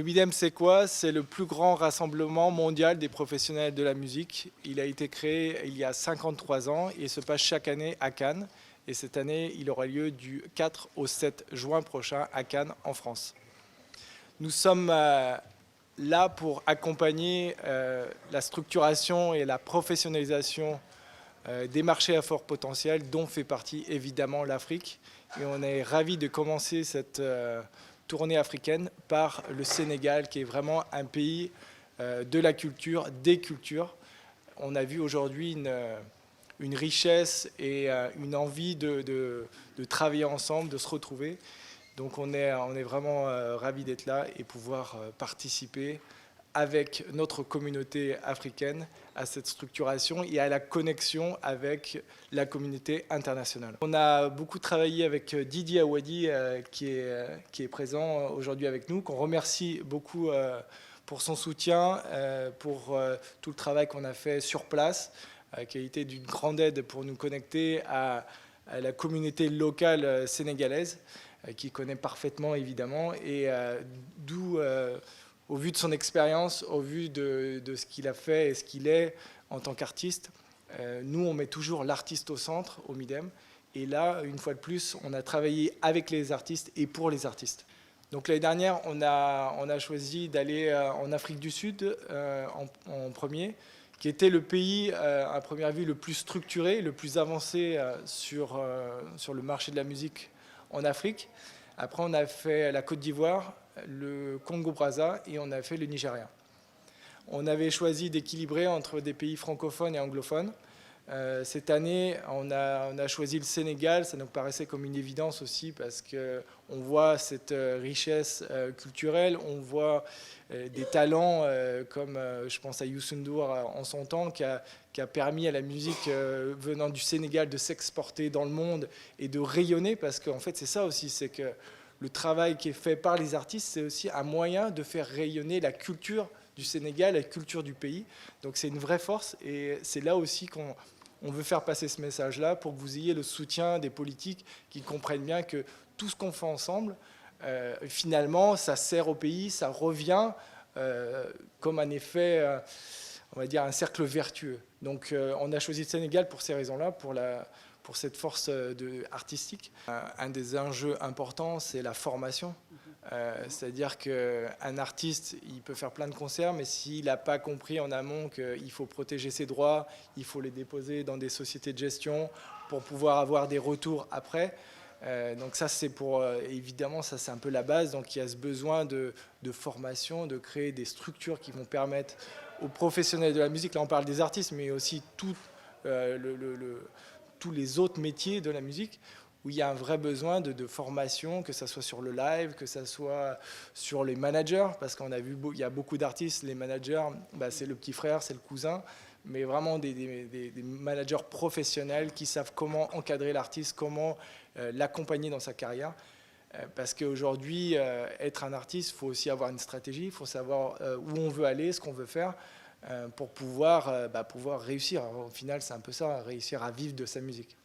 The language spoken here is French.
Le MIDEM, c'est quoi? C'est le plus grand rassemblement mondial des professionnels de la musique. Il a été créé il y a 53 ans et se passe chaque année à Cannes. Et cette année, il aura lieu du 4 au 7 juin prochain à Cannes, en France. Nous sommes là pour accompagner la structuration et la professionnalisation des marchés à fort potentiel, dont fait partie évidemment l'Afrique. Et on est ravis de commencer cette tournée africaine par le Sénégal, qui est vraiment un pays de la culture, des cultures. On a vu aujourd'hui une richesse et une envie de travailler ensemble, de se retrouver. Donc on est vraiment ravis d'être là et pouvoir participer avec notre communauté africaine à cette structuration et à la connexion avec la communauté internationale. On a beaucoup travaillé avec Didier Awadi qui est présent aujourd'hui avec nous, qu'on remercie beaucoup pour son soutien, pour tout le travail qu'on a fait sur place, qui a été d'une grande aide pour nous connecter à la communauté locale sénégalaise, qui connaît parfaitement évidemment, et d'où au vu de son expérience, au vu de ce qu'il a fait et ce qu'il est en tant qu'artiste, nous, on met toujours l'artiste au centre, au MIDEM. Et là, une fois de plus, on a travaillé avec les artistes et pour les artistes. Donc l'année dernière, on a choisi d'aller en Afrique du Sud en premier, qui était le pays, à première vue, le plus structuré, le plus avancé sur le marché de la musique en Afrique. Après, on a fait la Côte d'Ivoire, le Congo-Brazza et on a fait le Nigeria. On avait choisi d'équilibrer entre des pays francophones et anglophones. Cette année, on a choisi le Sénégal. Ça nous paraissait comme une évidence aussi parce qu'on voit cette richesse culturelle, on voit des talents comme, je pense à Youssou N'Dour en son temps, qui a permis à la musique venant du Sénégal de s'exporter dans le monde et de rayonner, parce qu'en fait c'est ça aussi, c'est que le travail qui est fait par les artistes, c'est aussi un moyen de faire rayonner la culture du Sénégal, la culture du pays. Donc c'est une vraie force et c'est là aussi qu'on veut faire passer ce message-là pour que vous ayez le soutien des politiques qui comprennent bien que tout ce qu'on fait ensemble, finalement, ça sert au pays, ça revient comme un effet, on va dire, un cercle vertueux. Donc on a choisi le Sénégal pour ces raisons-là, pour cette force artistique. Un des enjeux importants, c'est la formation. C'est-à-dire qu'un artiste, il peut faire plein de concerts, mais s'il n'a pas compris en amont qu'il faut protéger ses droits, il faut les déposer dans des sociétés de gestion pour pouvoir avoir des retours après. Donc ça, c'est évidemment, ça c'est un peu la base. Donc il y a ce besoin de formation, de créer des structures qui vont permettre aux professionnels de la musique, là on parle des artistes, mais aussi tous les autres métiers de la musique, où il y a un vrai besoin de formation, que ce soit sur le live, que ce soit sur les managers, parce qu'on a vu, il y a beaucoup d'artistes, les managers, c'est le petit frère, c'est le cousin, mais vraiment des managers professionnels qui savent comment encadrer l'artiste, comment l'accompagner dans sa carrière. Parce qu'aujourd'hui, être un artiste, il faut aussi avoir une stratégie, il faut savoir où on veut aller, ce qu'on veut faire, pour pouvoir réussir. Au final, c'est un peu ça, réussir à vivre de sa musique.